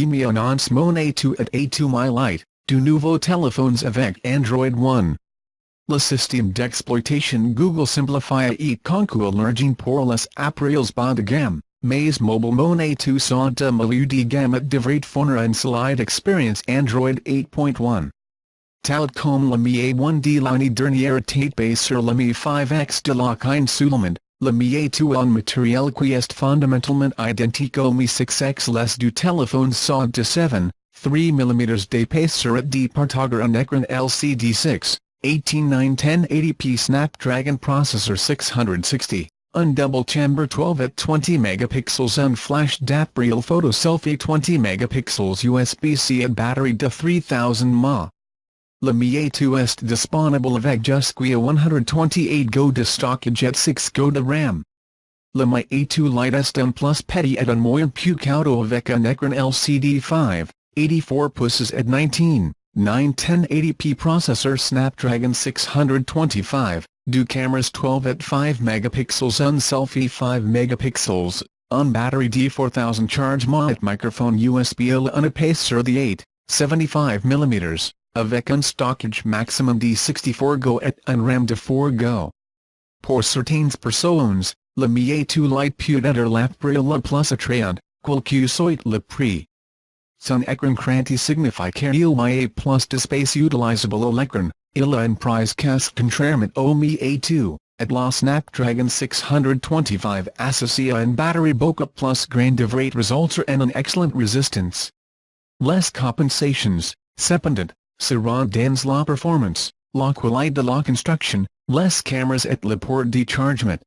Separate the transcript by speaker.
Speaker 1: Mi annonce Mon A2 at A2 My Lite, deux nouveaux téléphones avec Android One. Le système d'exploitation Google simplifié et conçu pour les appareils bas de gamme, mais mobile Mon A2 sont de milieu de gamme et devrait fournir une solide expérience Android 8.1. Tout comme le Mi A1 de l'année dernière était basé sur le Mi 5X de la Chine seulement, le Mi A2 un matériel qui est fondamentalement identique au Mi 6X. Les deux téléphones sont de 7.3 mm d'épaisseur et de partager un écran LCD 6.18:9 1080p Snapdragon processor 660, un double-chambre 12 at 20 megapixels, un flash d'appareil photo selfie 20 megapixels, USB-C et batterie de 3000 mAh. Le Mi A2 est disponible avec jusqu'à 128 Go de stockage et 6 Go de RAM. Le Mi A2 Lite est un plus petit et un moyen plus coûteux avec un écran LCD 5.84 pouces et 19.9 1080p processor Snapdragon 625, deux cameras 12 at 5 megapixels, un selfie 5 megapixels, un batterie de 4000 charge mAh et microphone USB et un épaisseur de 8.75 mm. Avec un stockage maximum de 64 Go et un RAM de 4 Go. Pour certaines personnes, le Mi A2 Lite peut être l'appareil le plus attrayant, quel que soit le prix. Son écran cranti signifie qu'il y a plus d'espace utilisable à l'écran, il a un prix casque contrairement au Mi A2, et la Snapdragon 625 associé à une batterie beaucoup plus grande devrait résulter en une excellente résistance. Les compensations, cependant, seront dans la performance, la qualité de la construction, les cameras et le port de chargement,